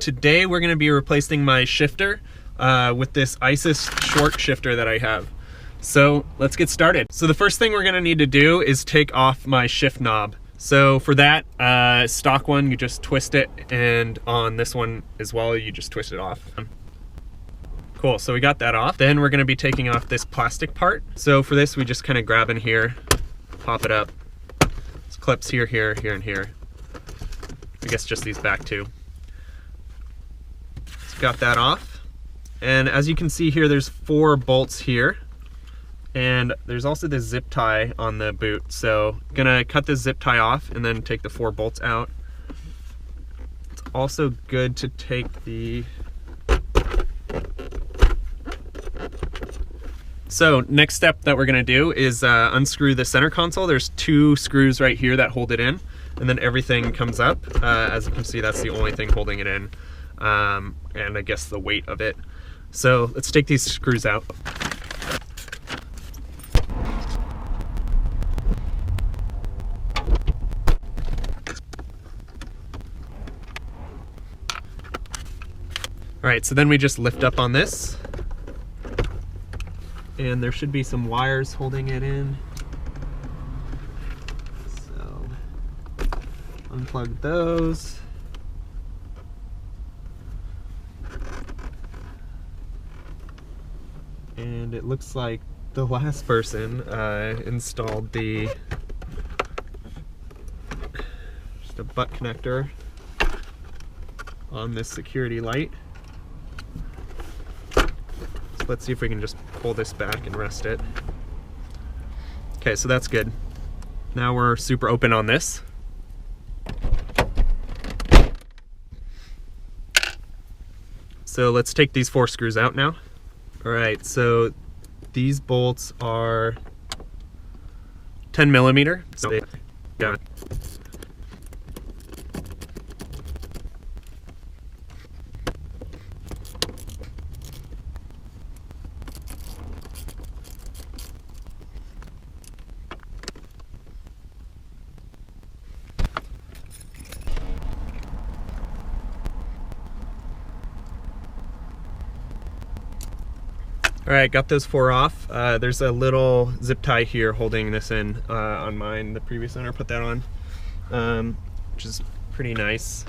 today we're going to be replacing my shifter with this ISIS short shifter that I have. So let's get started. So the first thing we're going to need to do is take off my shift knob. So for that, stock one, you just twist it, and on this one as well, you just twist it off. Cool, so we got that off. Then we're gonna be taking off this plastic part. So for this, we just kind of grab in here, pop it up. There's clips here, here, here, and here. I guess just these back two. So got that off. And as you can see here, there's 4 bolts here. And there's also this zip tie on the boot. So gonna cut this zip tie off and then take the 4 bolts out. It's also good to take the... So next step that we're gonna do is unscrew the center console. There's 2 screws right here that hold it in, and then everything comes up. As you can see, that's the only thing holding it in, and I guess the weight of it. So let's take these screws out. All right, so then we just lift up on this, and there should be some wires holding it in. So unplug those. And it looks like the last person installed just a butt connector on this security light. Let's see if we can just pull this back and rest it. Okay, so that's good. Now we're super open on this. So let's take these 4 screws out now. All right, so these bolts are 10 millimeter. So they, yeah. All right, got those 4 off. There's a little zip tie here holding this in on mine. The previous owner put that on, which is pretty nice.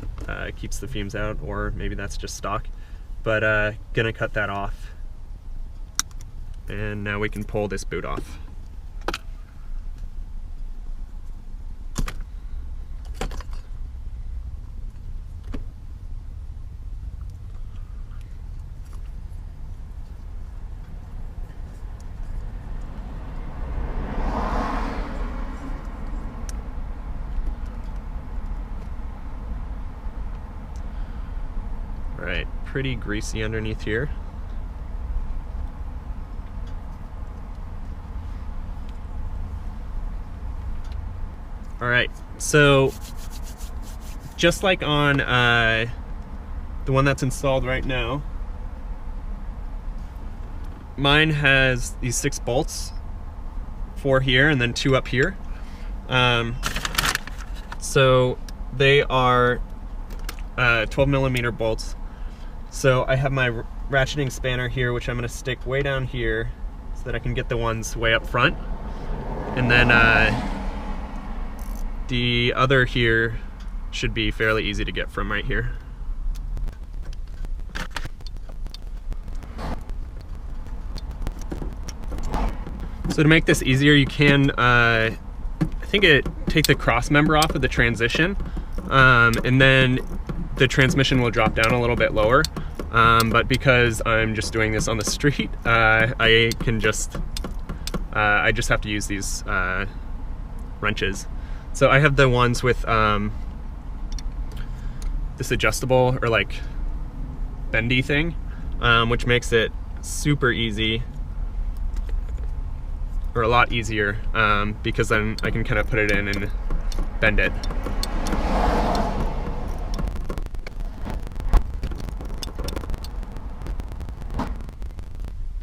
Keeps the fumes out, or maybe that's just stock. But gonna cut that off. And now we can pull this boot off. Alright, pretty greasy underneath here. Alright, so just like on the one that's installed right now, mine has these 6 bolts, 4 here and then 2 up here. So they are 12 millimeter bolts. So I have my ratcheting spanner here, which I'm going to stick way down here so that I can get the ones way up front. And then the other here should be fairly easy to get from right here. So to make this easier, you can, I think take the cross member off of the transition, and then the transmission will drop down a little bit lower. But because I'm just doing this on the street, I just have to use these wrenches. So I have the ones with this adjustable or like bendy thing, which makes it super easy, or a lot easier, because then I can kind of put it in and bend it.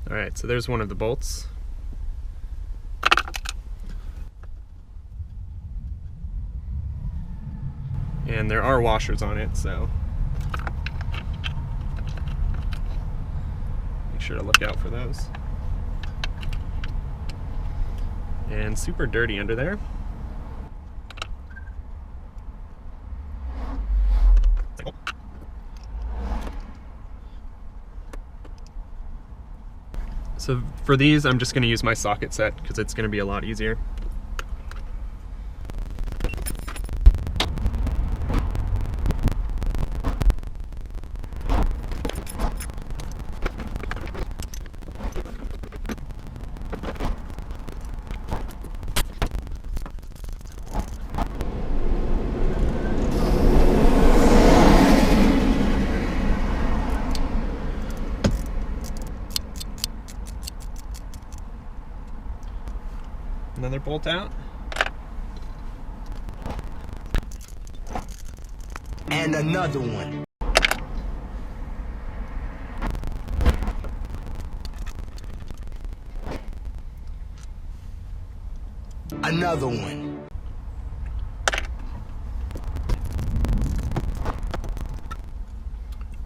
All right, so there's one of the bolts. And there are washers on it, so sure to look out for those. And super dirty under there. So for these, I'm just going to use my socket set because it's going to be a lot easier. Another bolt out. And another one. Another one.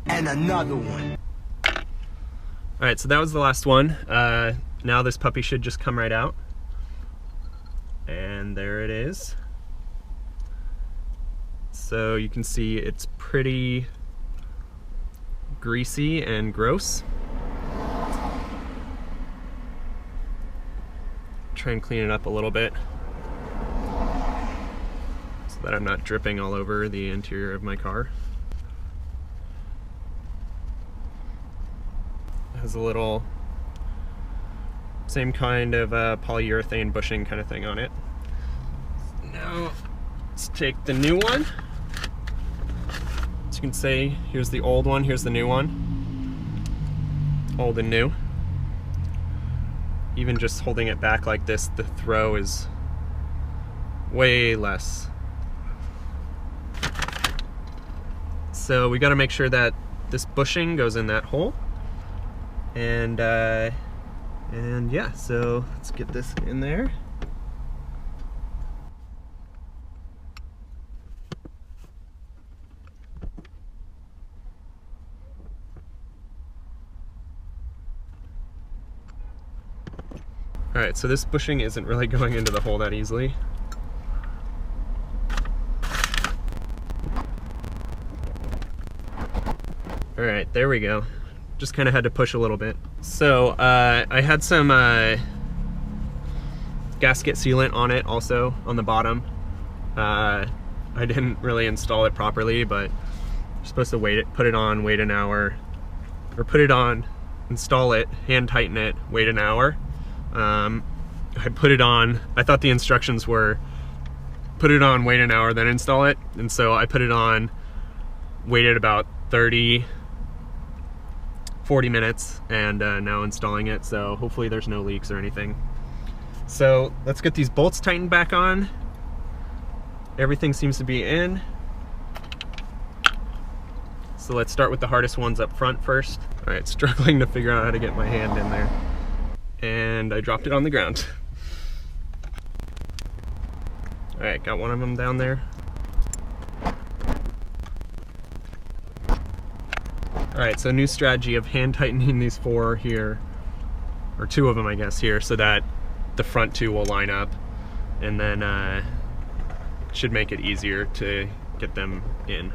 And another one. All right, so that was the last one. Now this puppy should just come right out. And there it is. So you can see it's pretty greasy and gross. Try and clean it up a little bit so that I'm not dripping all over the interior of my car. It has a little same kind of polyurethane bushing kind of thing on it. Now let's take the new one. As you can see, here's the old one, here's the new one. Old and new. Even just holding it back like this, the throw is way less. So we got to make sure that this bushing goes in that hole. And yeah, so let's get this in there. All right, so this bushing isn't really going into the hole that easily. All right, there we go. Just kind of had to push a little bit. So I had some gasket sealant on it also on the bottom. I didn't really install it properly, but you're supposed to put it on, wait an hour, or put it on, install it, hand tighten it, wait an hour. I put it on, I thought the instructions were put it on, wait an hour, then install it. And so I put it on, waited about 30, 40 minutes, and now installing it. So hopefully there's no leaks or anything. So let's get these bolts tightened back on. Everything seems to be in. So let's start with the hardest ones up front first. All right, struggling to figure out how to get my hand in there. And I dropped it on the ground. All right, got one of them down there. All right, so new strategy of hand tightening these four here, or two of them I guess here, so that the front two will line up, and then should make it easier to get them in.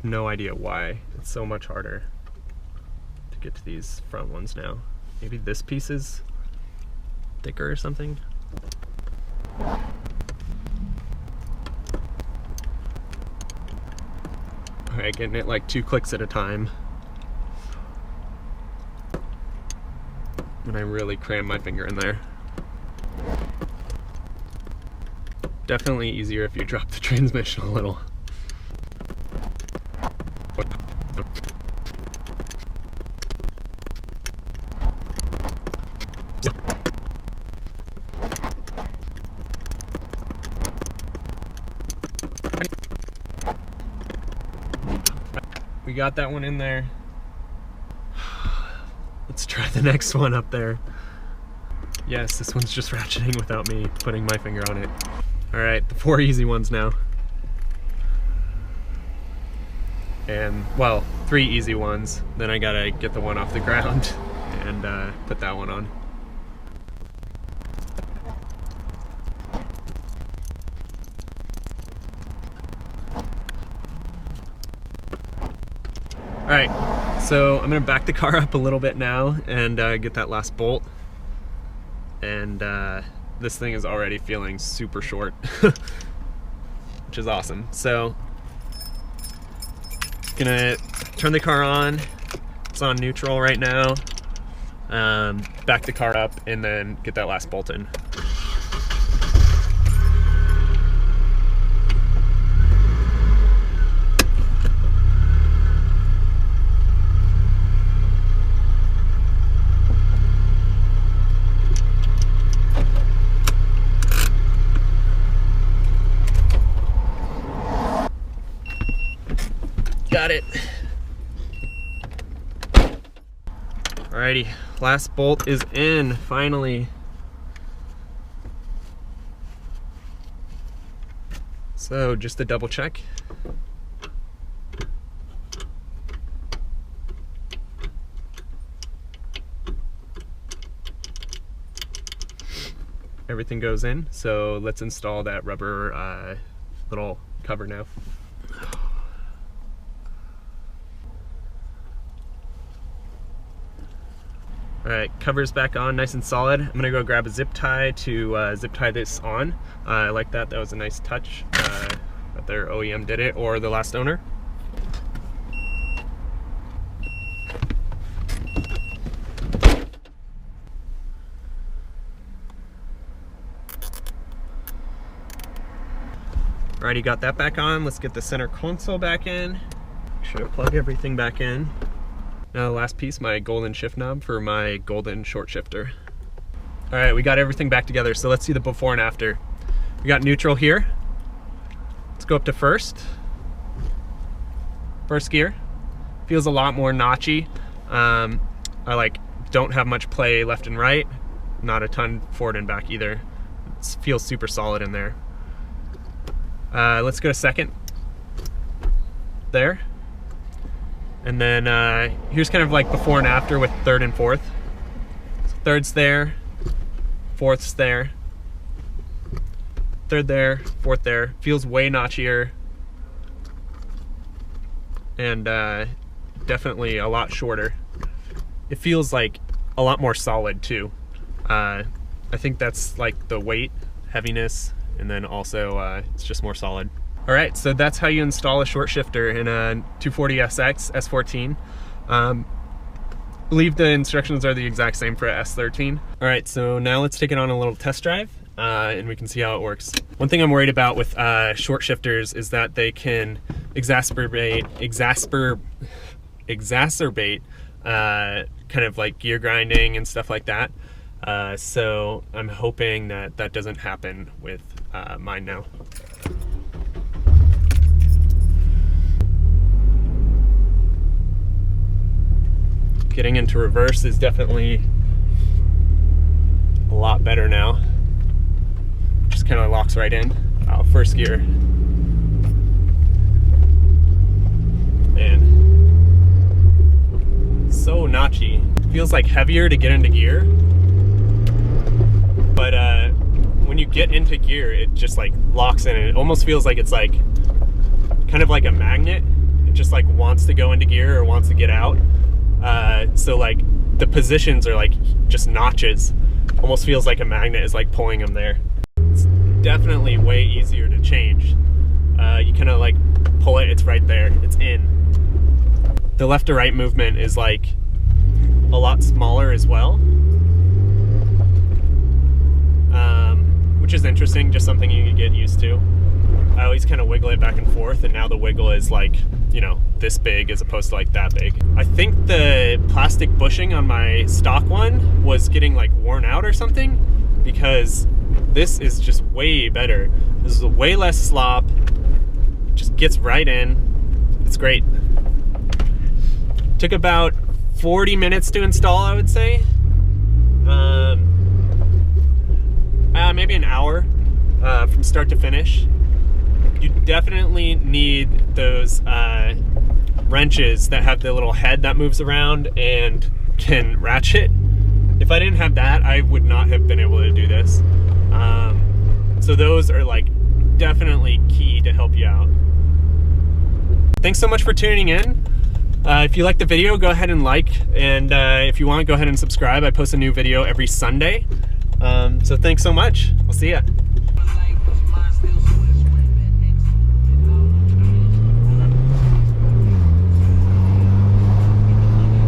No idea why it's so much harder to get to these front ones now. Maybe this piece is thicker or something. Alright, getting it like 2 clicks at a time. And I really cram my finger in there. Definitely easier if you drop the transmission a little. We got that one in there. Let's try the next one up there. Yes, this one's just ratcheting without me putting my finger on it. All right, the 4 easy ones now. and well, 3 easy ones. Then I gotta get the one off the ground and put that one on. All right, so I'm gonna back the car up a little bit now and get that last bolt. And this thing is already feeling super short, which is awesome. So, gonna turn the car on. It's on neutral right now. Back the car up and then get that last bolt in. Got it. Alrighty, last bolt is in, finally. So just to double check. Everything goes in, so let's install that rubber little cover now. All right, cover's back on, nice and solid. I'm gonna go grab a zip tie to zip tie this on. I like that, that was a nice touch that their OEM did it, or the last owner. Alrighty, got that back on. Let's get the center console back in. Make sure to plug everything back in. Now the last piece, my golden shift knob for my golden short shifter. All right, we got everything back together, so let's see the before and after. We got neutral here. Let's go up to first. First gear. Feels a lot more notchy. I don't have much play left and right. Not a ton forward and back either. It feels super solid in there. Let's go to second. There. And then here's kind of like before and after with third and fourth. So third's there, fourth's there, third there, fourth there. Feels way notchier and definitely a lot shorter. It feels like a lot more solid too. I think that's like the weight, heaviness, and then also it's just more solid. All right, so that's how you install a short shifter in a 240SX S14. I believe the instructions are the exact same for a s13. All right, so now let's take it on a little test drive and we can see how it works. One thing I'm worried about with short shifters is that they can exacerbate kind of like gear grinding and stuff like that. So I'm hoping that that doesn't happen with mine now. Getting into reverse is definitely a lot better now. Just kind of locks right in. First gear. Man. So notchy. Feels like heavier to get into gear. But when you get into gear, it just like locks in and it almost feels like it's like kind of like a magnet. It just like wants to go into gear or wants to get out. So like the positions are like just notches. Almost feels like a magnet is like pulling them there. It's definitely way easier to change. You kind of like pull it, it's right there, it's in. The left to right movement is like a lot smaller as well. Which is interesting, just something you can get used to. I always kind of wiggle it back and forth, and now the wiggle is like, you know, this big as opposed to like that big. I think the plastic bushing on my stock one was getting like worn out or something, because this is just way better. This is way less slop, just gets right in. It's great. Took about 40 minutes to install, I would say. Maybe an hour from start to finish. You definitely need those wrenches that have the little head that moves around and can ratchet. If I didn't have that, I would not have been able to do this. So those are like definitely key to help you out. Thanks so much for tuning in. If you like the video, go ahead and like, and if you want, go ahead and subscribe. I post a new video every Sunday. So thanks so much. I'll see ya.